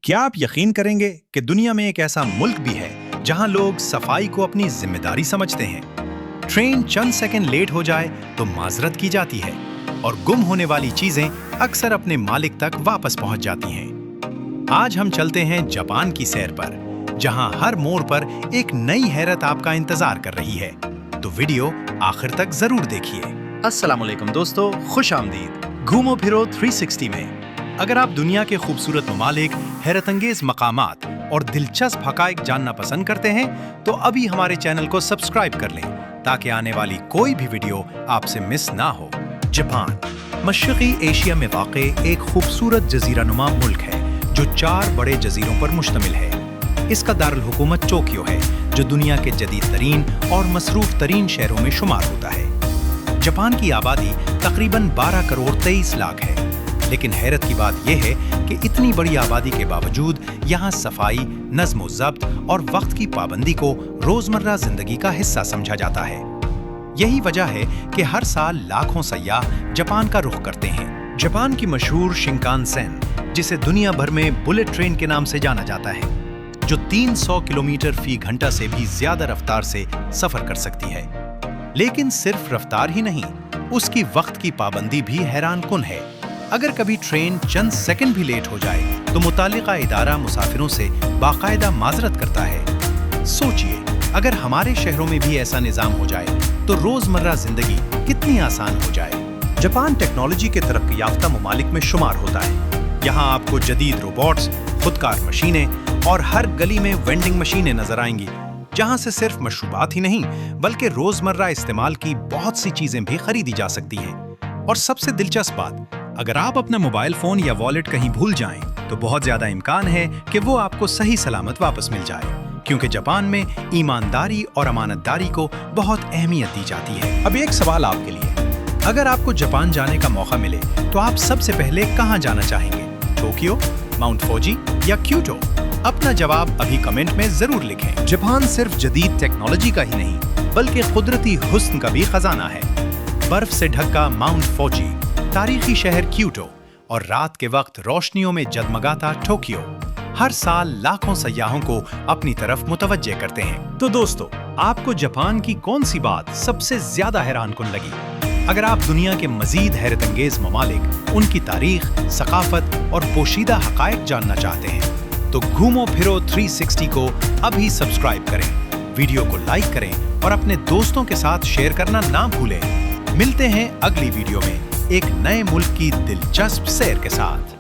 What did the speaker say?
क्या आप यकीन करेंगे कि दुनिया में एक ऐसा मुल्क भी है जहां लोग सफाई को अपनी जिम्मेदारी समझते हैं। ट्रेन चंद सेकंड लेट हो जाए तो माजरत की जाती है और गुम होने वाली चीजें अक्सर अपने मालिक तक वापस पहुंच जाती हैं। आज हम चलते हैं जापान की सैर पर, जहां हर मोड़ पर एक नई हैरत आपका इंतजार कर रही है। तो वीडियो आखिर तक जरूर देखिए। अस्सलाम वालेकुम दोस्तों, खुश आमदीद घूमो फिरो 360 में। अगर आप दुनिया के खूबसूरत ममालिक, हैरतअंगेज मकामात और दिलचस्प हकाइक जानना पसंद करते हैं तो अभी हमारे चैनल को सब्सक्राइब कर लें ताकि आने वाली कोई भी वीडियो आपसे मिस ना हो। जापान मशरकी एशिया में वाक़े एक खूबसूरत जजीरानुमा मुल्क है जो 4 बड़े जजीरों पर मुश्तमिल है। इसका दारुल हुकूमत टोक्यो है जो दुनिया के जदीद तरीन और मसरूफ तरीन शहरों में शुमार होता है। जापान की आबादी तकरीबन 12 करोड़ 23 लाख है, लेकिन हैरत की बात यह है कि इतनी बड़ी आबादी के बावजूद यहाँ सफाई, नज़्म ज़ब्त और वक्त की पाबंदी को रोजमर्रा जिंदगी का हिस्सा समझा जाता है। यही वजह है कि हर साल लाखों सयाह जापान का रुख करते हैं। जापान की मशहूर शिंकानसेन, जिसे दुनिया भर में बुलेट ट्रेन के नाम से जाना जाता है, जो 300 किलोमीटर फी घंटा से भी ज्यादा रफ्तार से सफर कर सकती है। लेकिन सिर्फ रफ्तार ही नहीं, उसकी वक्त की पाबंदी भी हैरान कुन है। अगर कभी ट्रेन चंद सेकंड भी लेट हो जाए तो मुतालिका इदारा मुसाफिरों से बाकायदा माजरत करता है। सोचिए, अगर हमारे शहरों में भी ऐसा निजाम हो जाए तो रोजमर्रा जिंदगी कितनी आसान हो जाए। जापान टेक्नोलॉजी के तरक्की याफ्ता ममालिक में शुमार होता है। यहाँ आपको जदीद रोबोट्स, खुदकार मशीनें और हर गली में वेंडिंग मशीनें नजर आएंगी, जहाँ से सिर्फ मशरूबात ही नहीं बल्कि रोजमर्रा इस्तेमाल की बहुत सी चीजें भी खरीदी जा सकती हैं। और सबसे दिलचस्प बात, अगर आप अपना मोबाइल फोन या वॉलेट कहीं भूल जाएं, तो बहुत ज्यादा इम्कान है कि वो आपको सही सलामत वापस मिल जाए, क्योंकि जापान में ईमानदारी और अमानतदारी को बहुत अहमियत दी जाती है। अब एक सवाल आपके लिए, अगर आपको जापान जाने का मौका मिले तो आप सबसे पहले कहाँ जाना चाहेंगे? टोक्यो, माउंट फूजी या क्योटो? अपना जवाब अभी कमेंट में जरूर लिखें। जापान सिर्फ जदीद टेक्नोलॉजी का ही नहीं बल्कि कुदरती हुस्न का भी खजाना है। बर्फ से ढका माउंट फूजी, तारीखी शहर क्योटो और रात के वक्त रोशनियों में जगमगाता टोक्यो हर साल लाखों सयाहों को अपनी तरफ मुतवज्जे करते हैं। तो दोस्तों, आपको जापान की कौन सी बात सबसे ज्यादा हैरान कुन लगी? अगर आप दुनिया के मजीद हैरतअंगेज ममालिक, उनकी तारीख, सकाफत और पोशीदा हकायक जानना चाहते हैं तो घूमो फिरो 360 को अभी सब्सक्राइब करें, वीडियो को लाइक करें और अपने दोस्तों के साथ शेयर करना ना भूलें। मिलते हैं अगली वीडियो में एक नए मुल्क की दिलचस्प सैर के साथ।